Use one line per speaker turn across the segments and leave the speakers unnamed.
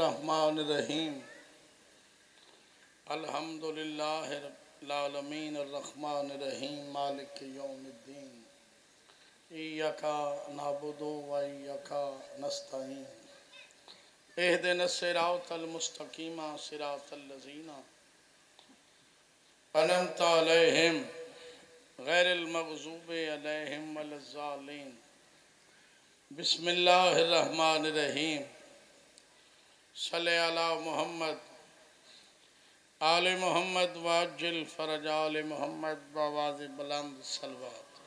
الرحمن الرحیم الحمدللہ رب العالمین الرحمن الرحیم مالک یوم الدین ایاک نعبد و ایاک نستعین اہدنا الصراط المستقیم صراط الذین انعمت علیہم غیر المغضوب علیہم ولا الضالین بسم اللہ الرحمن الرحیم صلی علی محمد آل محمد واجل فرج آل محمد بآواز بلند صلوات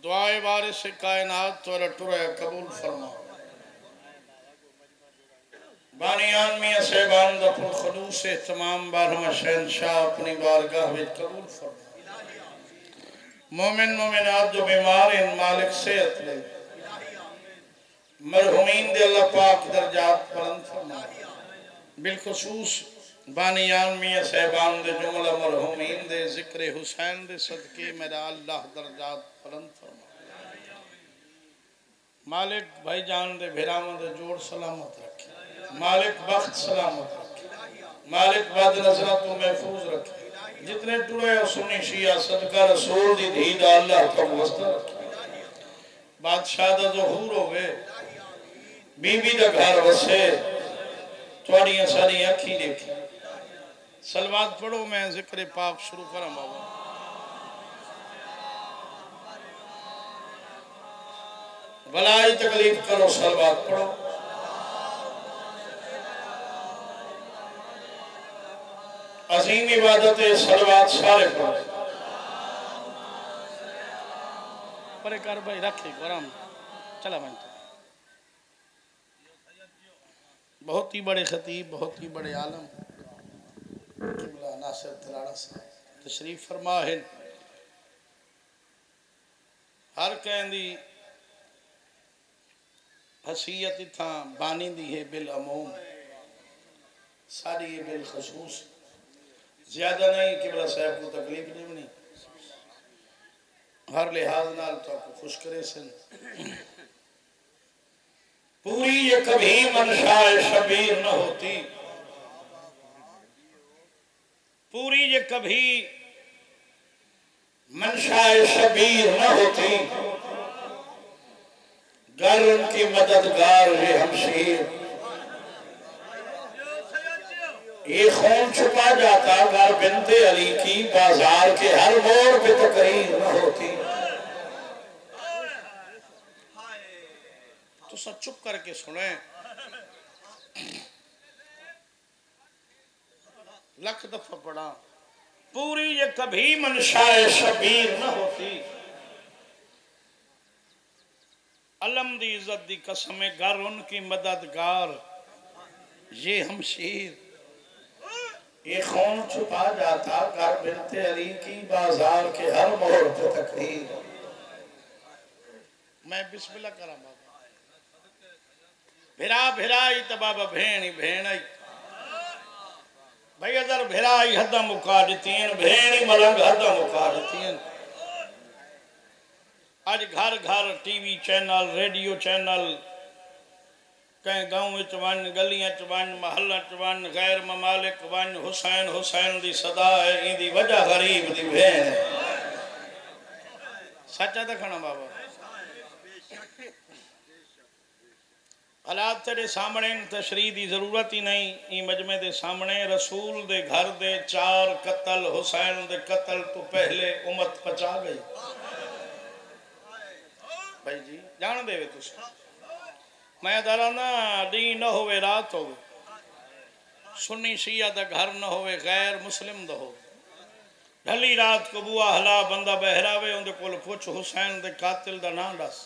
دعائے وارث کائنات تو ٹرے قبول فرما بانیان میاں صاحبان دا پر خلوص تمام بارہمہ شہنشاہ اپنی بارگاہ میں قبول فرما مومن مومنات جو بیمار ان مالک صحت لے مرحومین دے اللہ پاک درجات بلند فرما بالخصوص بانیان میاں صاحبان دے جملہ مرحومین دے ذکر حسین دے صدقے میرا اللہ درجات بلند فرما مالک بھائی جان دے بھیرامہ دے جوڑ سلامت رکھے مالک بخت سلامت رکھے مالک بد نظرت و محفوظ رکھے جتنے ٹوڑے سنی شیعہ صدقہ رسول دی دھیدہ اللہ تک وسط رکھے بادشاہ دا ظہور ہوئے بی بی دا گھر وسے توڑیاں ساری اکھی دیکھی سلوات پڑھو میں ذکر پاک شروع کرم بابا بلائی تکلیف کرو سلوات پڑھو عظیم عبادت صلوات سارے پڑھو پرے کر بھائی رکھے گرام چلا بھائی بہت ہی بڑے خطیب بہت ہی بڑے عالم قبلہ ناصر تلاڑہ صاحب تشریف فرما ہے ہر کہیں دی حسیت تھا بانی دی ہے بالعموم ساری یہ بالخصوص زیادہ نہیں قبلہ صاحب کو تکلیف نہیں بنی ہر لحاظ نال تو آپ کو خوش کرے سن پوری یہ کبھی منشاء شبیر نہ ہوتی پوری یہ کبھی منشاء شبیر نہ ہوتی گر ان کی مددگار یہ ہمشیر یہ خون چھپا جاتا گر بنت علی کی بازار کے ہر موڑ پہ تقریر نہ ہوتی تو سب چپ کر کے سنیں لکھ دفعہ پڑھا پوری یہ کبھی منشاء شبیر نہ ہوتی علم دی عزت دی قسم گر ان کی مددگار یہ ہمشیر یہ خون چھپا جاتا گر بنت علی کی بازار کے ہر موڑ پہ تقریر میں بسم اللہ کرام بابا بھرا بھرائی تا بابا بھینی بھینی بھائی ادھر بھرائی حدہ مکادتین بھینی ملنگ حدہ مکادتین آج گھر گھر T V channel radio channel کہیں گاؤں چوان گلیاں چوان محلہ چوان غیر ممالک وان حسین حسین دی صدا ہے ان دی وجہ غریب دی بھین ہے سچا دکھنا بابا حالات تیرے سامنے تشریح دی ضرورت ہی نہیں این مجمع دے سامنے رسول دے گھر دے 4 قتل حسین دے قتل تو پہلے امت پچا گئی بھائی جی جان دے وے تو میں دارانا دین نہ ہوئے رات ہوئے سنی شیعہ دا گھر نہ ہوئے غیر مسلم دا ہو ڈھلی رات کو بوا حلا بندہ بہراوے ان دے کول پوچھ حسین دے قاتل دا نام ڈس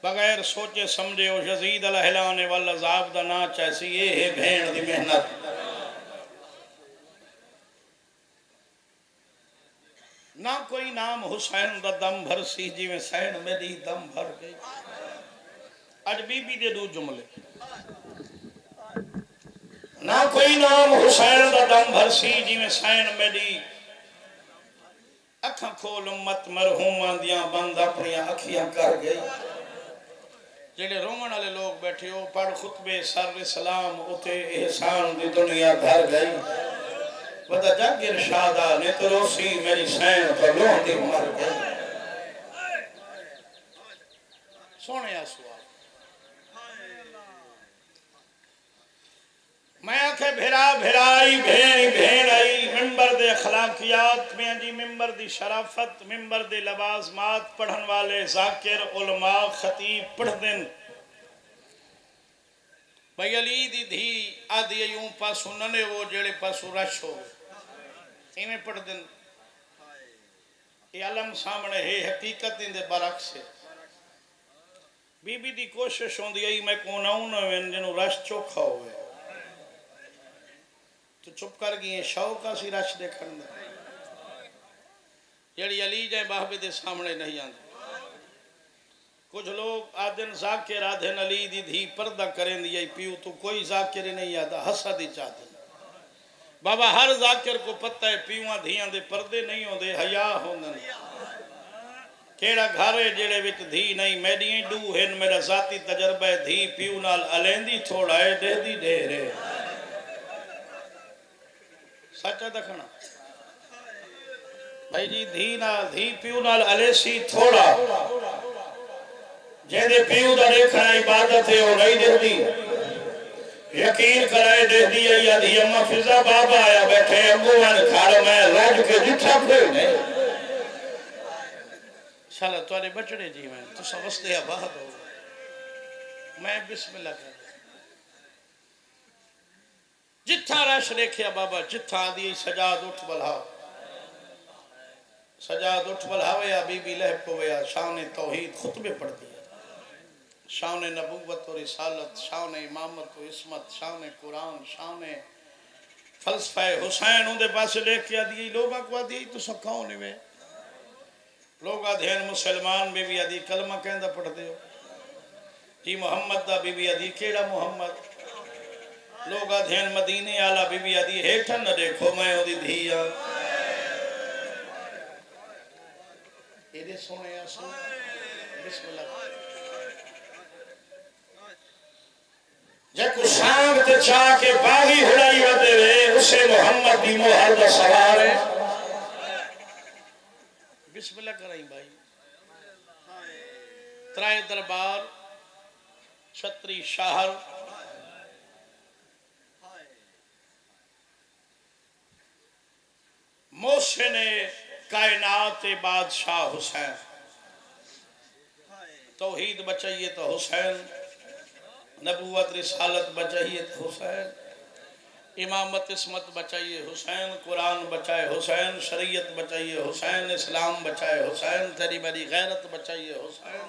بغیر سوچے سمجھے او یزید الہلانے والعذاب دا نا چیسی یہ ہے بھین دی محنت نہ کوئی نام حسین دا دم بھر سی جی میں سین میری دم بھر گئی آج بی بی دے دو جملے نہ کوئی نام حسین دا دم بھر سی جی میں سین میری اکھاں کھول امت مرحوماں دیاں بند اپنی اکھیاں کر گئی جڑے رومن والے لوگ بیٹھے ہو پڑھ خطبے سر سلام اتے احسان دی دنیا دھر گئی ودا جگ ارشادہ نتروسی میری سین تو لوہ دی مر گئی سونے آسوا میں آکھے بھیرا بھیرائی بھینی بھینائی ممبر دے اخلاقیات میں جی ممبر دی شرافت ممبر دے لوازمات پڑھن والے ذاکر علماء خطیب پڑھ دن بھئی علی دی دھی آدھی ایوں پاسو ننے وہ جڑے پاسو رش ہو ایمیں پڑھ دن یہ علم سامنے ہے حقیقت دے برعکس ہے بی بی دی کوشش ہوں دی ای میں کون آؤں نوین جنہوں رش چوکھا ہوئے تو چپ کر گئی ہیں شوقہ سی رش دیکھن دا جڑی علی جائے بابے دے سامنے نہیں آندے کچھ لوگ آدھن ذاکر آدھن علی دی دھی پردہ کریں دی پیو تو کوئی ذاکر ہی نہیں آدھا حسد ہی چاہتے بابا ہر ذاکر کو پتہ ہے پیوان دھیاں دے پردے نہیں ہوں دے حیاء ہوندن کیڑا گھارے جڑے وچ دھی نہیں میڈیاں ڈو ہن میرا ذاتی تجربہ ہے دھی پیو نال علیندی تھوڑا ہے دے دی دے رہے سچا دکھنا بھائی جی دھی پیو نال علیسی تھوڑا جہدے پیو دا دیکھنا عبادت ہے وہ نہیں دے دی یقین کرائے دے دی یا دی اممہ فضا بابا آیا بیٹھے امبوان کھاڑا میں رج کے جٹھا پھر نہیں شاءاللہ توارے بچڑے جی میں تو سمجھتے ہیں بہت ہو میں بسم اللہ کر جتھا رش دیکھیا بابا جتھا دی سجاد اٹھ بلھاؤ سجاد اٹھ بلھاویا بی بی لہب کو ویا شان توحید خطبے پڑھ دیا شان نبوت و رسالت شان امامت و عصمت شان قرآن شان فلسفہ حسین ان دے پاس لے کیا دی لوگاں کو دی تو سکھاؤں نہیں میں لوگاں دھین مسلمان بی بی ادھی کلمہ کہندہ پڑھ دے ہو جی محمد دا بی بی ادھی کیڑا محمد لوگاں دھین مدینے آلا بی بی ادھی ہیٹھن نہ دیکھو میں ہو دی دھیا ایدے سونے یا سو بسم اللہ جب شام تے چاہ کے باغی ہڑائی ودے وے اسے محمد دی مہر دا سوار ہے بسم اللہ کرائیں بھائی ترائے دربار چھتری شہر محسن کائنات بادشاہ حسین توحید بچائیے تو حسین نبوت رسالت بچائیے تو حسین امامت عصمت بچائیے حسین قرآن بچائے حسین شریعت بچائیے حسین اسلام بچائے حسین تیری میری غیرت بچائیے حسین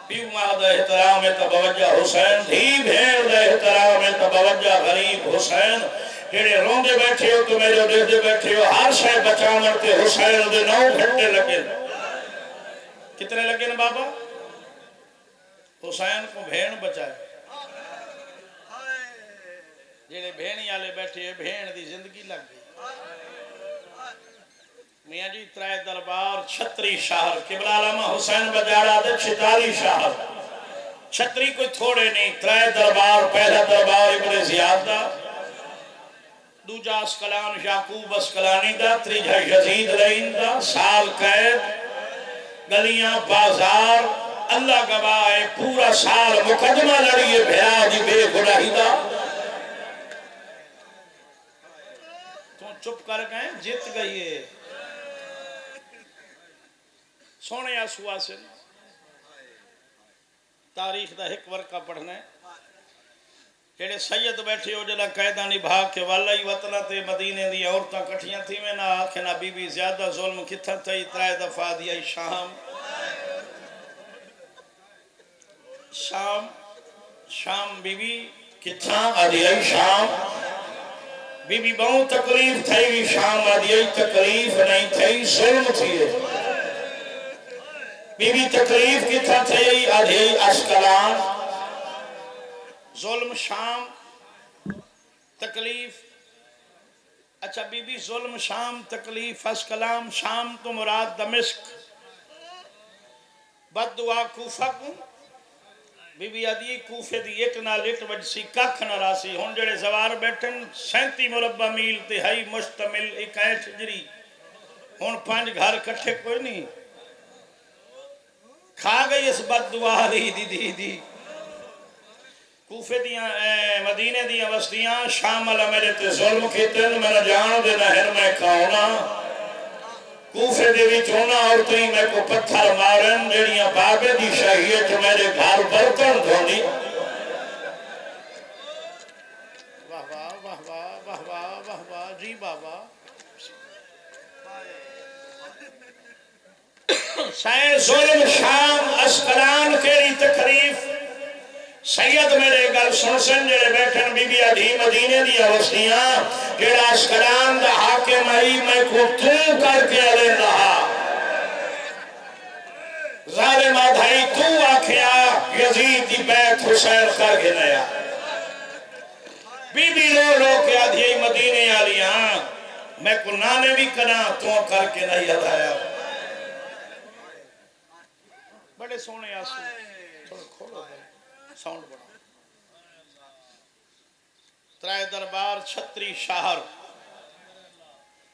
پیو مہد احترام تبوجہ حسین دھی بھیڑ احترام تبوجہ غریب حسین جڑے روندے بیٹھے ہو تو میرے دیدے بیٹھے ہو ہر شے بچا مرتے حسین دے 9 گھنٹے لگے کتنے لگے نا بابا حسین کو بھیڑ بچائے جڑے بھینی آلے بیٹھے ہیں بھین دی زندگی لگ گئی میاں جی ترائے دربار چھتری شہر قبلہ علامہ حسین بجاڑا دے چھتاری شہر چھتری کوئی تھوڑے نہیں ترائے دربار پہلا دربار ابن زیاد دا دوجا اسکلان یعقوب اسکلانی دا تریجہ یزید لین دا سال قید گلیاں بازار اللہ گواہ ہے پورا سال مقدمہ لڑیے بھیرا دی بے گناہی دا چپ کر گئے جیت گئی ہے سونے آسوا سے تاریخ دا ایک ورقہ پڑھنے جڑے سید بیٹھے ہو جڑا قیدہ نبھا کے والی وطنہ تے مدینے دی عورتاں کٹھیاں تھی میں نہ آنکھیں نہ بی بی زیادہ ظلم کتھا تھی ترائے دفعہ دیا شام بی بی کتھا آدیا شام بی بی بہت تکلیف تھی شام آدھی تکلیف نہیں تھی ظلم تھی بی بی تکلیف کی تھا تھی آدھی اسکلان ظلم شام تکلیف اچھا بی بی ظلم شام تکلیف فس کلام شام تو مراد دمشق بد دعا کوفہ کو بی بی ادی کوفے دی ایک نہ لٹ وجسی ککھ نہ راسی ہن جڑے زوار بیٹھن 37 مربع میل تہائی مشتمل 61 ہجری ہن 5 گھر کٹھے کوئی نہیں کھا گئی اس بد دعا دی کوفے دیاں مدینے دیاں وستیاں شامل میرے تے ظلم کیتن میں نہ جان دے نہ ہن میں کھاؤنا کوفے دے وچ ہونا اور تئی میں کو پتھر مارن جڑیاں بابے دی شہیت میرے گھر برتن دھونی واہ واہ واہ واہ واہ واہ واہ واہ جی بابا سائیں ظلم شام اسقلان کیڑی تکلیف سید میرے گل سن جڑے بیٹھن بی بی ادھی مدینے دی اوستیاں جڑا اسقلان دا حاکم آئی میں کو تو کر کے علی رہا ظالم آدھائی تو آکھیا یزید دی بیت حسین کر کے نیا بی بی لو کے آدھی مدینے آلیاں میں کو نانے بھی کنا تو کر کے نہیں ادھایا بڑے سونے آسو تھوڑا کھولو بھائی ساؤنڈ بڑھا ترائے دربار چھتری شہر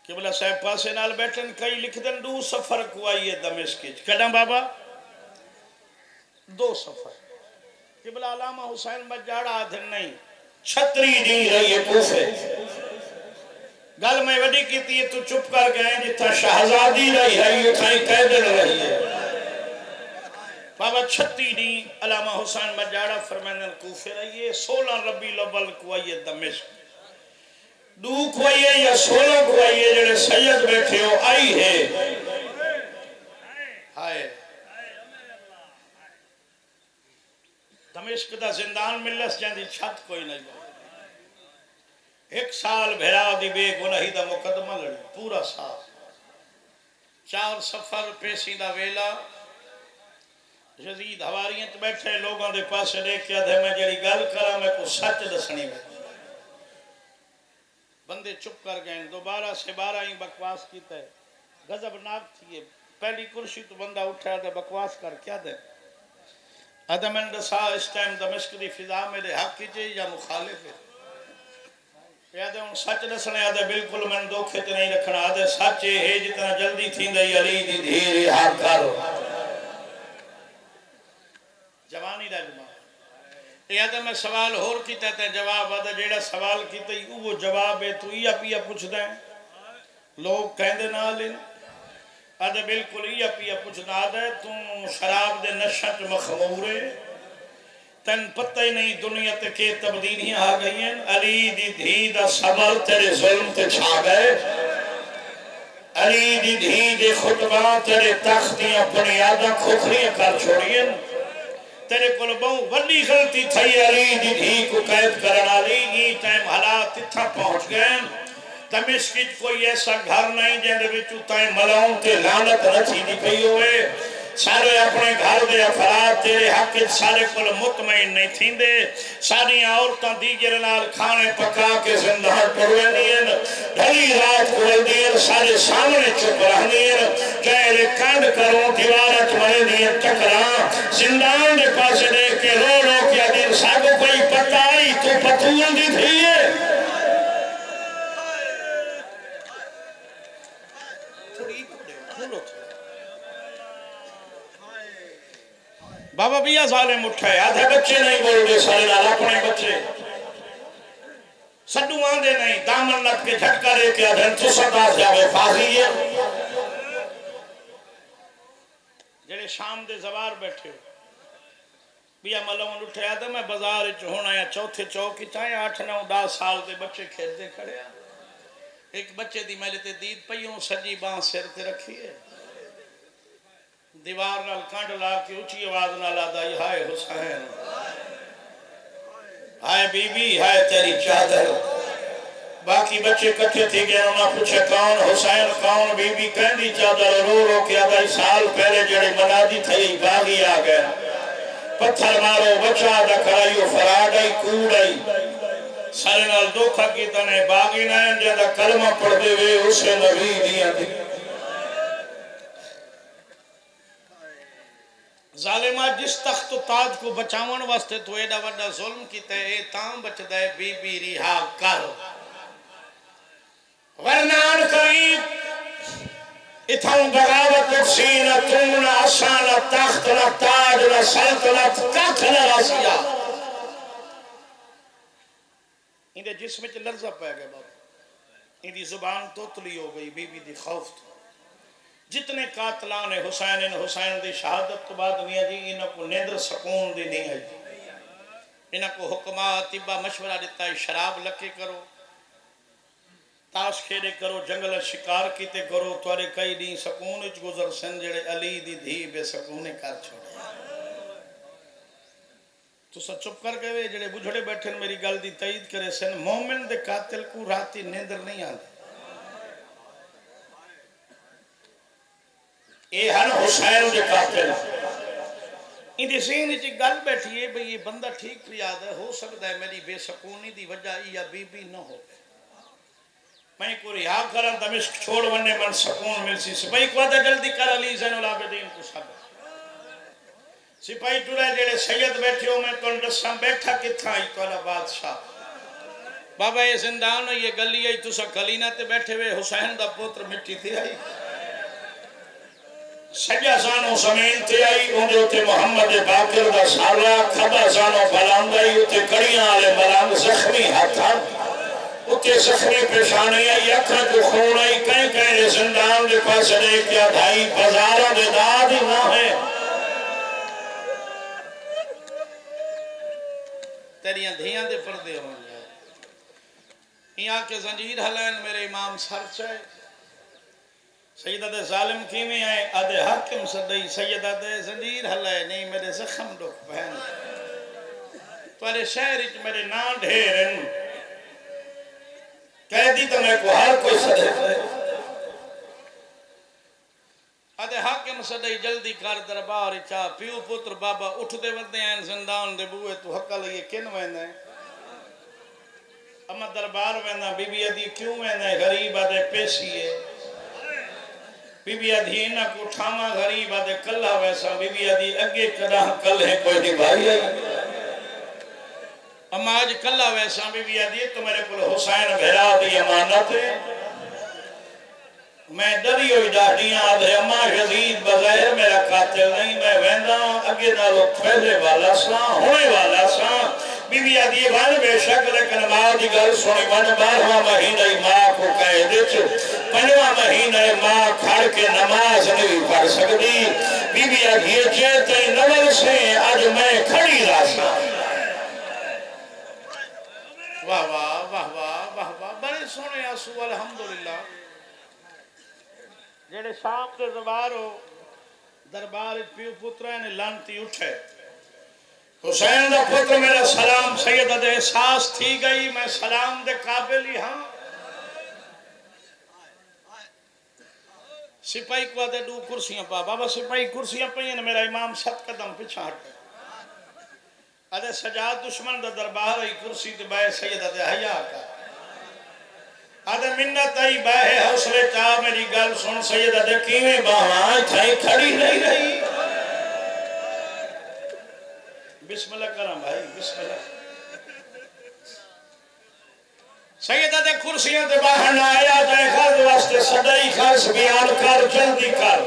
قبلہ صاحب پاسے نال بیٹھن کئی لکھ دن 2 سفر کو آئیے دمشق کڈاں بابا 2 سفر قبلہ علامہ حسین بجاڑا آدھن نہیں چھتری دی رہی ہے کوفے گل میں وڈی کیتی ہے تو چپ کر گئے جتھا شہزادی رہی ہے یہ تھائی قیدر رہی ہے بابا 36 دی علامہ حسین بجاڑا فرمائن کوفے رہیے 16 ربیع الاول کو آئیے دمشق 2 کو آئیے یا 16 کو آئیے جڑے سید بیٹھے ہو آئی ہے ہائے دمشق دا زندان ملس جاندی چھت کوئی نہیں 1 سال بھیرا دی بے گناہی دا مقدمہ لڑی پورا سال 4 سفر پیسی دا ویلا یزید حواریت بیٹھے لوگوں دے پاسے لے کے آدھے میں جڑی گل کرا میں کو سچ دسنی میں بندے چپ کر گئے دوبارہ سے 12 ہی بکواس کیتا ہے غضب ناک تھی پہلی کرسی تو بندہ اٹھا دے بکواس کر کیا دے آدھے میں دسا اس ٹائم دمشق دی فضا میرے حق کی چاہیے یا مخالف ہے آدھے ان سچ دسنے آدھے بالکل میں دھوکے تے نہیں رکھنا آدھے سچ ہے جتنا جلدی تھی دے علی دی دھیرے حق کرو جوانی راجمہ یہ آدھے میں سوال ہور کی تہتے ہیں جواب آدھے جیڑا سوال کی تہی وہ جواب ہے تو یہ پیا پوچھ دیں لوگ کہیں دے نہ لیں آدھے بالکل یہ پیا پوچھ نہ دے تم شراب دے نشت مخمورے تن پتہ ہی نہیں دنیا تے کے تبدیلیاں آ گئی ہیں علی دی دھی دا صبر تیرے ظلم تے چھا گئے علی دی دھی دے خطبہ تیرے تختیاں بنیادہ کھوکھریاں کر چھوڑیں تیرے کل بہو وڈی غلطی تھی علی دی دھی کو قید کرنا لی یہ ٹائم حالات اتھا پہنچ گئے دمشق کوئی ایسا گھر نہیں جہاں بچو تائیں ملاؤں تے لعنت رچی دی پئی ہوئے سارے اپنے گھر دے افراد تیرے حق سارے کل مطمئن نہیں تھیں دے ساری عورتاں دیگر نال کھانے پکا کے زندان پروے دیں ڈھلی رات کھول دیں سارے سامنے چپ رہ دیں کہے کانڈ کروں دیوارت مرے دیں ٹکران زندان دے پاس دے کے رو رو کیا دن ساگو کوئی پتائی تو پتول دی تھی بابا بیا ظالم اٹھائے آدھے بچے نہیں بول دے سارے لال اپنے بچے سڈو آندے نہیں دامن لگ کے جھٹکا لے کے آدھے تو سدا جاوے فاضی ہے جڑے شام دے زوار بیٹھے بیا ملون اٹھے آدھے میں بازار ہونا یا چوتھے چوک چاہے 8 9 10 سال دے بچے کھیلتے کھڑے ایک بچے دی میں لیتے دید پئیوں سجی باں سر تے رکھی ہے دیوار نال کانڈ لا کے اچھی آواز نال آدھائی ہائے حسین ہائے بی بی ہائے تیری چادر باقی بچے کٹھے تھے گئے انہوں نے پوچھے کون حسین کون بی بی کہندی چادر رو رو کے آدھائی سال پہلے جڑے منادی تھے باغی آ گئے پتھر مارو بچہ دا کرائیو فراد آئی کوڑ آئی سارے نال دھوکھا کیتا نے باغی نہ جدا کلمہ پڑھ دے وے اسے نبی دیاں دی ظالمہ جس تخت و تاج کو بچاون واسطے تو ایڈا وڈا ظلم کیتا ہے تاں بچدا ہے بی بی رہا کر ورنان قریب اتھاں بغاوت اٹھسی نہ تم نہ عصا نہ تخت نہ تاج نہ سلطنت ککھ نہ رسیا اندے جسم وچ لرزہ پہ گیا بابا اندی زبان توتلی ہو گئی بی بی دی خوف تو جتنے قاتلان حسین دی شہادت تو بعد نہیں ہے جی انہوں کو نیندر سکون دی نہیں ہے جی انہوں کو حکمات طبہ مشورہ دیتا ہے شراب لکے کرو تاش کھیڑے کرو جنگل شکار کیتے کرو توارے کئی نہیں سکون اچ گزر سن جڑے علی دی دھی بے سکونے کر چھوڑے تو سا چپ کر گئے جڑے بجھڑے بیٹھے میری گل دی تائید کرے سن مومن دے قاتل کو راتی نیندر نہیں آندے اے ہن حسین دے قاتل ان دی ذہن وچ گل بیٹھی ہے بھئی یہ بندہ ٹھیک یاد ہے ہو سکتا ہے میری بے سکونی دی وجہ یا بی بی نہ ہو میں کو رہا کرن دمشق چھوڑ وننے من سکون مل سی سپاہی کو آدھا جلدی کر علی زین العابدین کو سب سپاہی ٹورے جڑے سید بیٹھے ہو میں تو رسم بیٹھا کتھا ہی تو اللہ بادشاہ بابا یہ زندان یہ گلی آئی تو سا کلینہ تے بیٹھے ہوئے حسین دا پوتر مٹی تھی آئی سجا سانو زمین تے آئی اندھے تے محمد باقر دا سارا کھبا سانو بلاند آئی اتے کڑیاں آلے بلاند زخمی ہاتھا اتے زخمی پیشانی آئی اکھا جو خون آئی کہیں کہیں زندان دے پاس دے کیا دھائی بزارہ دے داد ہی نہ ہے تیریاں دھیاں دے پردے ہوں جائے یہاں کے زنجیر حلین میرے امام سر چاہے سیدہ دے ظالم کیویں آئے آدھے حاکم صدی سیدہ دے زنجیر حلائے نہیں میرے زخم ڈک پہن توارے شہر اچ میرے نام ڈھیرن کہہ دی تو میں کو ہر کوئی صدے آدھے حاکم صدی جلدی کر دربار چاہ پیو پتر بابا اٹھ دے ودے ہیں زندان دے بوئے تو حقا لئے کن ویندہ ہے اما دربار ویندہ بی بی ادھی کیوں ویندہ ہے غریب آدھے پیسی ہے بی بی ادھی انہ کو ٹھاما غریب آدھے کلہ ویسا بی بی ادھی اگے کدہ کل ہے کوئی نہیں بھائی ہے اما آج کلہ ویسا بی بی ادھی تو میرے کل حسین بھیرا دی امانت ہے میں ڈری ہوئی ڈاڑیاں آدھے اما یزید بغیر میرا قاتل نہیں میں ویندہ اگے نالو پھیلے والا سا ہونے والا سا بی بی ادھی بھائی بے شک لیکن ماں دی گل سنی من 12واں مہینہ ماں کو کہے دیچ 5واں مہینہ ماں کھڑ کے نماز نہیں پڑھ سکتی بی بی ادھی چیتے نول سے آج میں کھڑی راسا واہ واہ واہ واہ واہ واہ بڑے سونے آسو الحمدللہ جڑے شام کے زبارو دربار پیو پترہ نے لانتی اٹھے حسین دا پتر میرا سلام سیدہ دے احساس تھی گئی میں سلام دے قابل ہی ہاں سپاہی کو آدھے دو کرسیاں پا بابا سپاہی کرسیاں پہ ہیں میرا امام 7 قدم پیچھا ہٹے آدھے سجاد دشمن دا دربار ہی کرسی تے بائے سیدہ دے حیاء کا آدھے منت آئی بائے حوصلے چاہ میری گل سن سیدہ دے کیویں باہاں تھائی کھڑی نہیں رہی بسم اللہ کرم بھائی بسم اللہ سیدہ دے کرسیاں دے باہر نہ آیا جائے خرد واسطے صدائی خرس بیان کر جلدی کر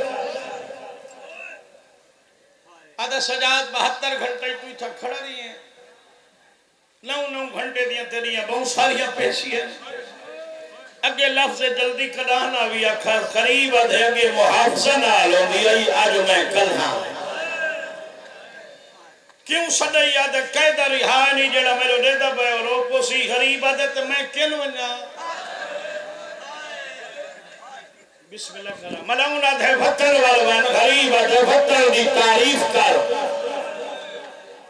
آدھے سجاد 72 گھنٹے تو تھا کھڑا رہی ہیں 9 گھنٹے دیاں تیریاں بہت ساریاں پیشی ہیں اگے لفظ جلدی کلانا بھی آکھا قریب آدھے اگے محافظہ نہ آلوں دی آئی آج میں کل ہاں کیوں صدائی آدھے قیدہ رہانی جڑا میرے دیدہ بے اور اوپو سی غریب آدھے تو میں کن ونجا بسم اللہ کرام ملعون آدھے وطن والوان غریب آدھے وطن دی تعریف کر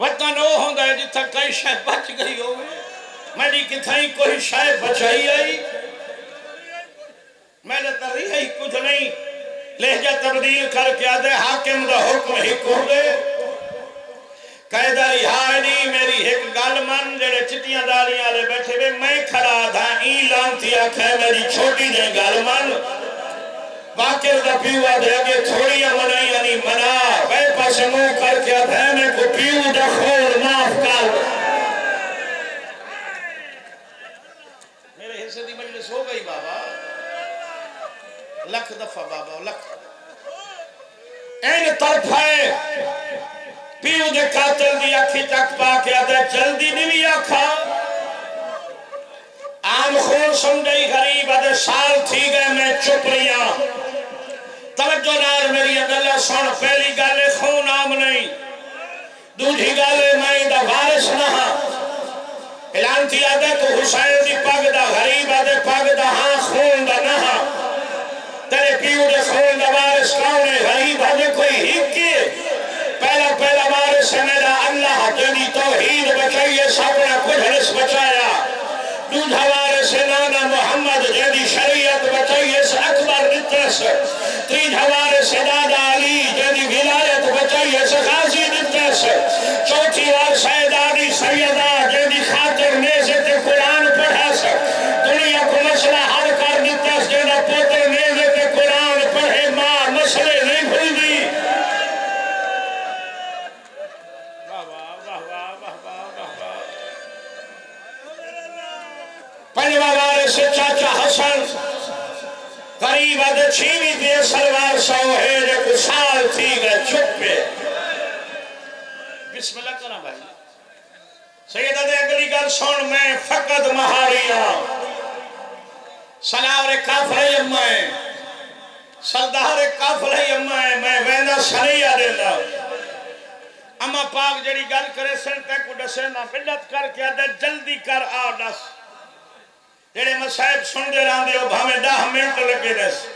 وطن او ہوندہ ہے جتھا کئی شے بچ گئی ہوئے میری کتھائی کوئی شے بچائی آئی میں نے تریح ہی کچھ نہیں لہجہ تبدیل کر کے آدھے حاکم دا حکم ہی کو دے قیدہ رہا نہیں میری ایک گل من جڑے چٹیاں دالیاں والے بیٹھے وے میں کھڑا تھا ای لانتی آکھے میری چھوٹی دے گل من باقر دا پیوا دے اگے تھوڑی منائی یعنی منا بے پاس منہ کر کے دھے میں کو پیو دا خور معاف کر میرے حصے دی مجلس ہو گئی بابا لکھ دفعہ بابا لکھ این طرف ہے پیو دے قاتل دی اکھی تک پا کے آدھے جلدی نہیں بھی آکھا عام خون سمجھئی غریب آدھے سال تھی گئے میں چپ رہیا توجہ نار میری اگلہ سن پہلی گالے خون عام نہیں دوجھی گالے میں دا وارث نہا اعلان تھی آدھے تو حسین دی پاگ دا غریب آدھے پاگ دا ہاں خون دا نہا تیرے پیو دے خون دا وارث کون ہے غریب آدھے کوئی ہکی پہلا وارث ہے میرا اللہ جنی توحید بچائیے ساپنا کجھلس بچایا دوجھا وارث ہے نانا محمد جنی شریعت بچائیے اکبر نتس تیجھا وارث ہے دادا علی جنی ولایت بچائیے غازی نتس چوتھی وارث ہے دادی سیدہ جنی خاطر نیزت قرآن پڑھا دنیا کو مسئلہ حل کر نتس جنہ پوتر نیزت قرآن پڑھے ماں مسئلے نہیں بھول دی پنجواں وارث چاچا حسن قریب آدھے چھیوی دیے سلوار سو ہے جو کچھ سال تھی گئے چپ پہ بسم اللہ کرنا بھائی سیدہ دے اگلی گل سن میں فقط مہاریاں سلاور کافر امائیں سردار کافر امائیں میں ویندہ سنیہ دینا اما پاک جڑی گل کرے سن تے کو ڈسینا بلت کر کے آدھے جلدی کر آ ڈس جڑے مسائب سن دے رہاں دے ہو بھامیں 10 منٹ لگے دس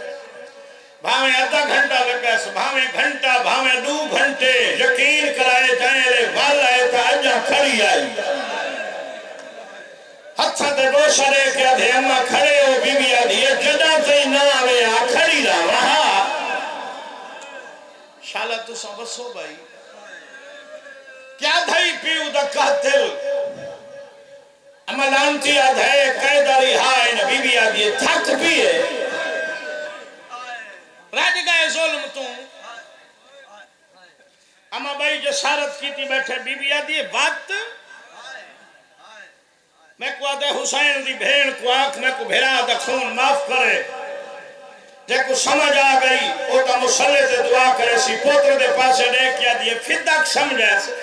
بھامیں آدھا گھنٹہ لگے اس بھامیں گھنٹہ بھامیں 2 گھنٹے یقین کرائے جائیں لے والا ہے تا اجا کھڑی آئی ہتھا تے بوشا دے کے آدھے اما کھڑے ہو بی بی آدھی جدا تے نہ آوے آ کھڑی رہا وہاں شالا تو سنبسو بھائی کیا دھائی پیو دا قاتل اما لانتی آدھے قیدہ رہائن بی بی آدھی تھک بھی ہے راج گئے ظلم تو اما بھائی جسارت کی تھی بیٹھے بی بی آدھی وقت میں کو آدھے حسین دی بھین کو آنکھ میں کو بھیرا دا خون معاف کرے جے کو سمجھ آ گئی او تا مسلح سے دعا کرے سی پوتر دے پاسے دے کیا دیئے فدق سمجھے سے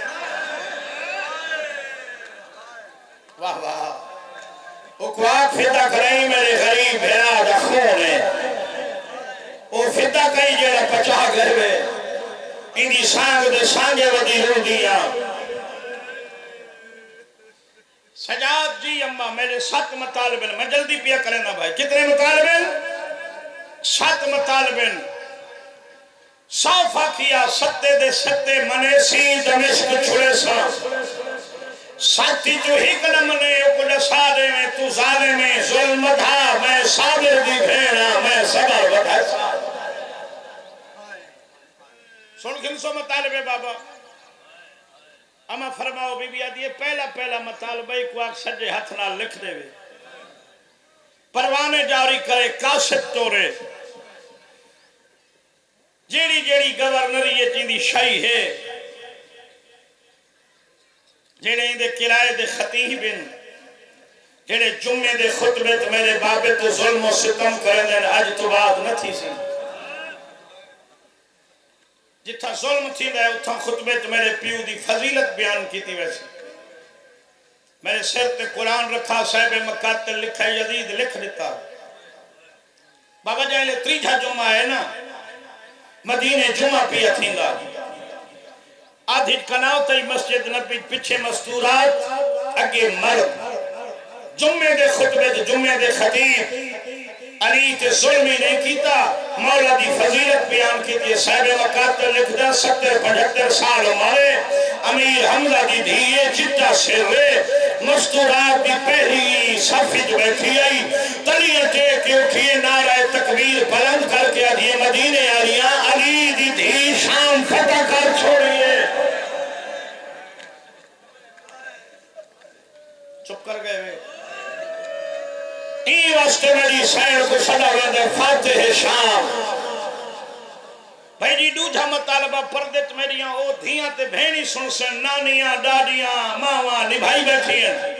واہ واہ او کو آنکھ فدق رہی میرے غریب بھیرا دا خون ہے او فدق کئی جیڑا پچا گئے ہوئے اندی سانگ دے سانگے ودی ہو دیا سجاد جی اممہ میرے 7 مطالبین میں جلدی پیا کریں نا بھائی کتنے مطالبین 7 مطالبین صافہ کیا ستے دے ستے منے سی دمشق چھڑے سا ساتھی جو ہک نہ منے اکڑ سارے میں تو ظالے میں ظلم دھا میں صابر دی بھیڑا میں صبر بڑھا سا سن گھنسو مطالبے بابا اما فرماؤ بی بی آدھی پہلا مطالبہ کو آگ سجے ہاتھ نہ لکھ دے وے پروانے جاری کرے کاسٹ تورے جیڑی گورنری یہ چیندی شاہی ہے جیڑے اندے کرائے دے خطیبن جیڑے جمعے دے خطبے تو میرے بابے تو ظلم و ستم کریں دیں آج تو بعد نہ تھی سی جتھا ظلم تھی دے اتھا خطبے تو میرے پیو دی فضیلت بیان کی تھی ویسے میرے سر تے قرآن رکھا صاحب مقاتل لکھا یزید لکھ دیتا بابا جائے لے 3 جمعہ ہے نا مدینہ جمعہ پیا تھیں گا آدھی کناؤ تئی مسجد نبی پچھے مستورات اگے مرد جمعے دے خطبے جمعے دے خطیب علی تے ظلمی نہیں کیتا مولا دی فضیلت بیان کی تھی صاحب مقاتل لکھ دا 70-75 سال ہمارے امیر حمزہ دی دھیئے چٹا سرے مستورات دی پہلی صفحج بیٹھی آئی تلیاں ٹیک اٹھیے نعرہ تکبیر بلند کر کے آدھیے مدینے آلیاں علی دی دھی شام فتح کر چھوڑیے چپ کر گئے وے ای واسطے میری سین کو صدا ویندے فاتح شام بھائی جی دوجھا مطالبہ پردت میریاں او دھیاں تے بھینی سن سن نانیاں ڈاڈیاں ماواں نبھائی بیٹھی ہیں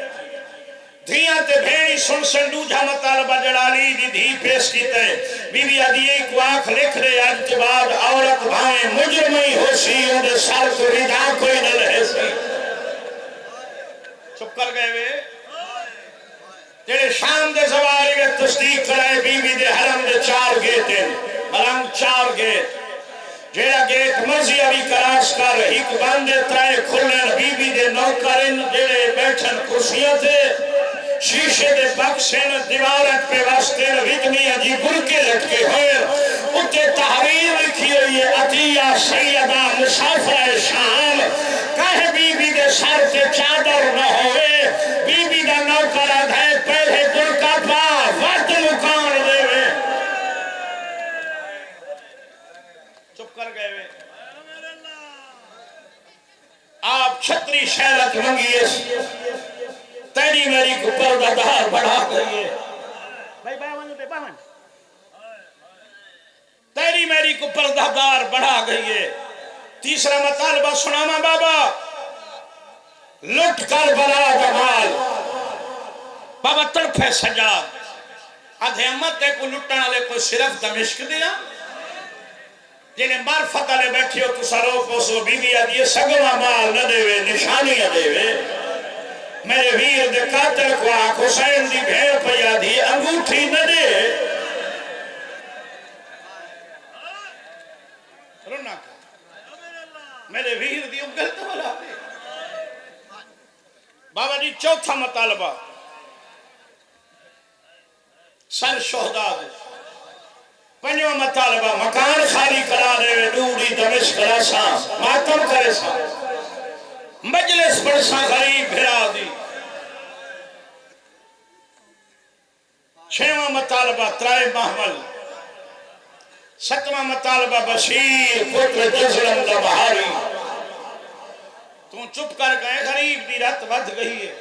دھیاں تے بھینی سن سن دوجھا مطالبہ جلالی دی دھی پیش کیتے بی بی آدھی ایک واقع لکھ دے آج کے بعد عورت بھائیں مجرمی ہو سی انہیں سر کو رجا کوئی نہ رہے سی چپ کر گئے وے جڑے شام دے زواری میں تصدیق کرائے بی بی دے حرم دے 4 گیٹ ہیں ملنگ 4 گیٹ جیڑا گیٹ مرضی ابھی کراس کر ایک باندے ترائے کھلن بی بی دے نوکرن جیڑے بیٹھن کرسیاں تھے شیشے دے بکسن دیوارت پہ واسطے وجنی عجی برکے لٹکے ہوئے اتے تحریر لکھی ہوئی ہے عطیہ سیدہ مسافر شام کہے بی بی دے سر کے چادر نہ ہوئے بی بی دا نوکر ہے پہلے برکا پا وقت مکان دے وے چپ کر گئے وے آپ چھتری شہرت منگیے تیری میری کو پردہ دار بڑھا گئی ہے بھائی باون پہ باون تیری میری کو پردہ دار بڑھا گئی ہے تیسرا مطالبہ سناما بابا لٹ کر بلا جمال بابا تڑپے سجاد آدھے امت ہے کو لٹنا لے کوئی صرف دمشق دیا جنہیں معرفت لے بیٹھی ہو تو سارو پوسو بی بی آدھی سگما مال نہ دے وے نشانیاں دے وے میرے ویر دے قاتل کو آنکھ حسین دی بھیڑ پیا دی انگوٹھی نہ دے رونا کا میرے ویر دی اگلت والا دے بابا جی چوتھا مطالبہ سر شہداء دے پنجواں مطالبہ مکان خالی کرا دے ڈوڑی دمشق کرا سا ماتم کرے سا مجلس پڑسا غریب بھرا دی چھواں مطالبہ ترائے محمل ستواں مطالبہ بشیر پتر جزلم دا بہاری تو چپ کر گئے غریب دی رت ود گئی ہے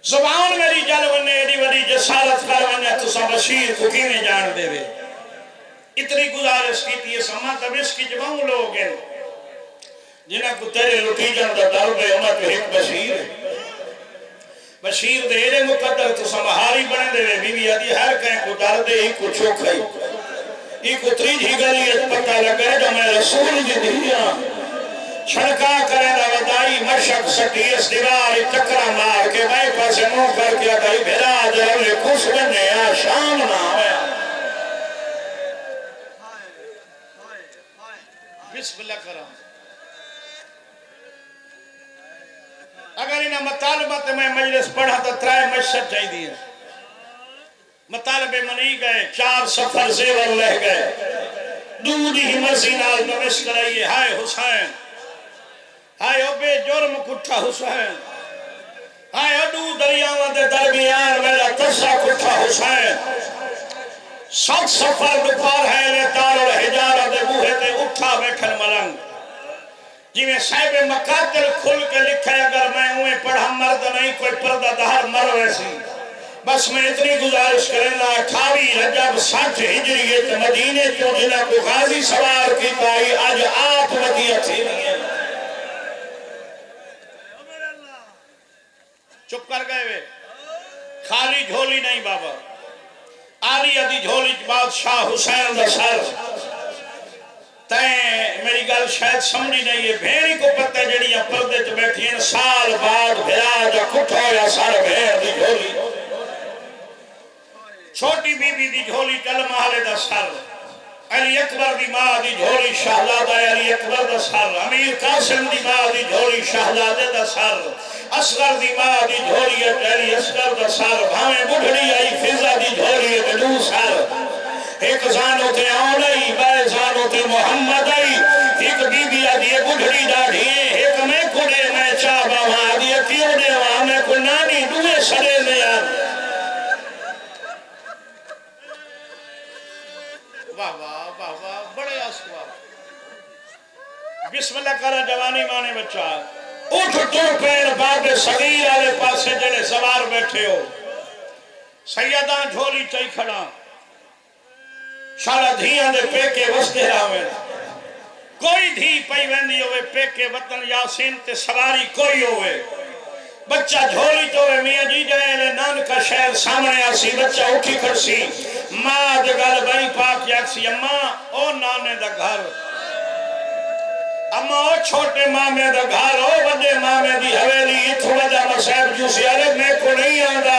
زبان میری جل ونے ایڈی وڈی جسارت کر ونے تو سا بشیر کو کینے جان دے وے اتنی گزارش کی تھی سما دمشق کی جمعوں لوگ ہیں جنہاں کو تیرے لٹی جان دا در بے امت ایک بشیر ہے بشیر دے ایرے مقدر تو سمہاری بنے دے وے بی بی آدھی ہر کہیں کو در دے ہی کو چوکھائی ہی کو تریجھی گلیت پتہ لگا جو میں رسول جی دیا چھڑکا کرے دا ودائی مشک سٹی اس دیواری ٹکرا مار کے بائی پاسے منہ کر کے آدھائی بھیرا جلے خوش بنے آ شام نہ ہویا بسم اللہ کرام اگر انہا مطالبات میں مجلس پڑھا تو ترائے مشہد جائی دیئے مطالبے منی گئے 4 سفر زیور لہ گئے دودی ہی مسینال دمشق رہیے ہائے حسین ہائے بے جرم کٹھا حسین ہائے اڈو دریاوان دے درمیان میرا تسا کٹھا حسین 7 سفر دپار ہے لے تار اور حجارہ دے بوہے دے اٹھا بیٹھن ملنگ جی میں صاحب مقاتل کھل کے لکھے اگر میں ہوئے پڑھا مرد نہیں کوئی پردہ دہر مر ویسی بس میں اتنی گزارش کریں گا 28 رجب 60 ہجریت مدینے کیوں جنہ کو غازی سوار کی تائی آج آپ ودیع تھی نہیں ہے چپ کر گئے وے خالی جھولی نہیں بابا آلی ادھی جھولی بادشاہ حسین دا سر تین میری گل شاید سمجھی نہیں ہے بھیڑی کو پتہ جڑیاں پردے تو بیٹھی ہیں سال بعد بھیرا جا کٹھو یا سار بھیڑ دی جھولی چھوٹی بی بی دی جھولی کل محلے دا سر علی اکبر دی ماں دی جھولی شہزادہ علی اکبر دا سر امیر قاسم دی ماں دی جھولی شہزادہ دا سر اصغر دی ماں دی جھولی علی اصغر دا سر بھامیں بڑھڑی آئی فضا دی جھولی دو سر ایک زانو تے آنائی بے زانو تے محمد آئی ایک بی بی آدھی بڑھڑی ڈاڑھی ایک میں کڑے میں چاہبا وہاں آدھی کیوں دے وہاں میں کو نانی دوے سڑے میں یاد واہ واہ واہ واہ بڑے آسوا بسم اللہ کرا جوانی مانے بچہ اٹھ تر پین باب صغیر والے پاسے جڑے سوار بیٹھے ہو سیداں جھولی چائی کھڑا شالا دھیاں دے پیکے وستے راویں کوئی دھی پئی ویندی ہوئے پیکے وطن یاسین تے سواری کوئی ہوئے بچہ جھولی تو ہوئے میاں جی جائے لے نان کا شہر سامنے آسی بچہ اٹھی کھڑسی ماں جگل بڑی پاک یاکسی اماں او نانے دا گھر اما او چھوٹے مامے دا گھر او بڑے مامے دی حویلی اتھو وجہ مسائب جوسی ارے میں کو نہیں آندا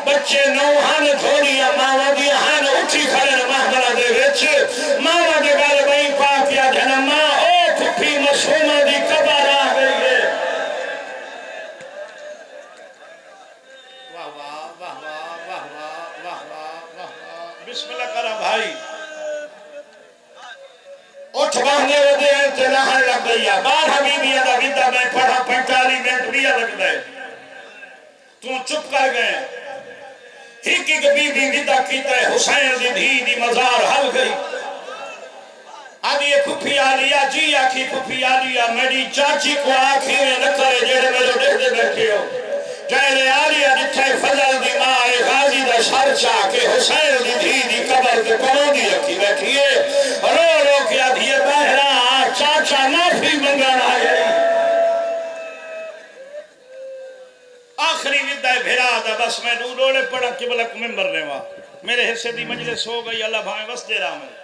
بچے نوہان دھوڑیا ماما دی ہان اٹھی کھڑے محملہ دے وچ ماما دے گھر بھئی پاک یا جنما او پھپھی مسومہ دی قبر آ گئی ہے واہ واہ واہ واہ واہ واہ واہ واہ واہ بسم اللہ کرم بھائی اٹھ باہنے ودے انتلاحن لگ گیا بار حبیبی ادا گدہ میں پڑھا 45 منٹ بھی لگ گئے تو چپ کر گئے ایک ایک بی بی گدہ کیتا ہے حسین دی دھی دی مزار حل گئی آدھی یہ پھپی آلیا جی آکھی پھپی آلیا میری چاچی کو آکھی میں نہ کرے جیڑے میرے دیکھ دے بیٹھے ہو جائے آلیا جتھے فضل دی ماں غازی دا شر چاہ کے حسین دی دھی دی قبر کے پڑھوں دی رکھی بیٹھیے رو رو کیا دھیے بہرا چاچا معافی منگانا ہے آخری ودہ بھیرا دا بس میں روڑے پڑھا قبلہ کو ممبر نے وہاں میرے حصے دی مجلس ہو گئی اللہ بھائیں بس دے رہا میں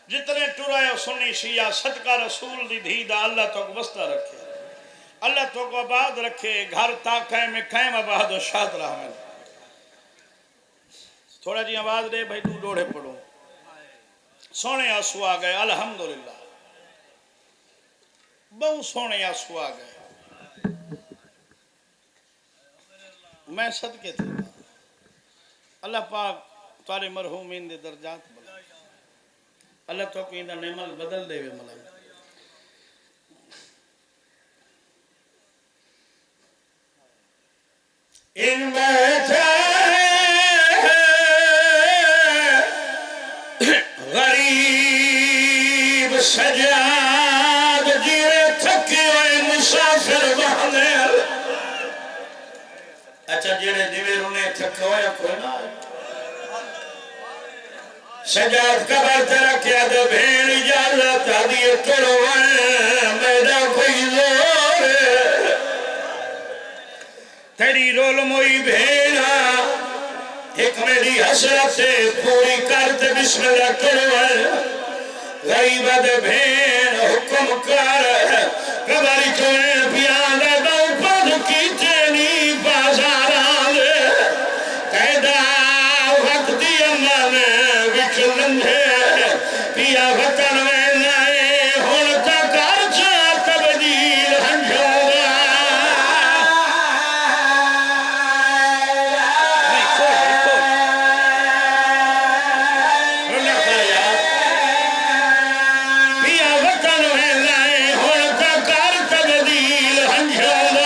جتنے ٹرائے سنی شیعہ صدقہ رسول دی دھی دا اللہ تو کو بستہ رکھے اللہ تو کو آباد رکھے گھر تاکہ میں قائم آباد و شاد رہا میں تھوڑا جی آواز دے بھائی تو ڈوڑے پڑھو سونے آنسو آ گئے الحمدللہ بہت سونے آنسو آ گئے میں صدقے تھے اللہ پاک تارے مرحومین دے درجات بلا اللہ تو کو اندہ نعمت بدل دے وے ملا ان بیٹھے غریب سجاد جیرے تھکے ہوئے مسافر بہنے اچھا جیرے دیوے رونے تھکے ہوئے کوئی نہ سجاد قبر تیرا کیا دے بھین اجازت آدھی کرو میرا کوئی زور تیری رول موئی بھینا ایک میری حسرت پوری کرتے بسم اللہ کرو غیبت بھین حکم کر قبر چونے پیان دے پد کی تینی بازار آلے قیدہ وقت دی امان وچ لنگے پیا وطن میں نائے ہون تک ارچا تبدیل ہنجھوگا پیا وطن میں نائے ہون تک ار تبدیل ہنجھوگا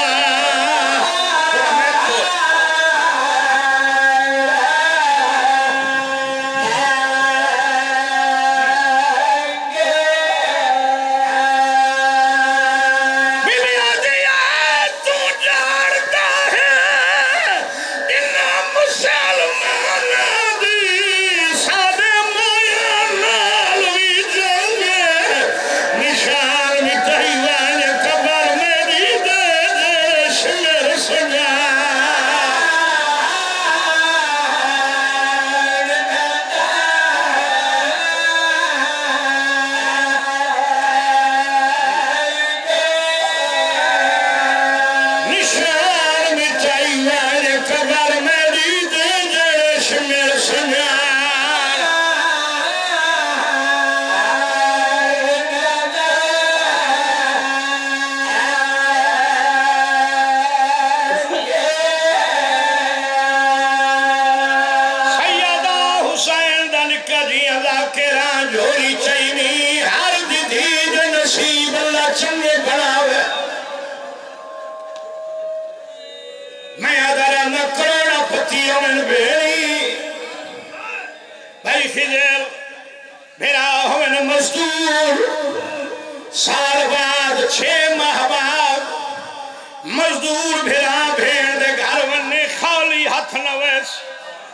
سال بعد 6 ماہ بعد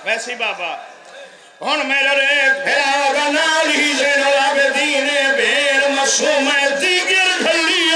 ویسی بابا ہن میرے بھیرا نال ہی زین العابدین بیر مسوم دیگر گھلی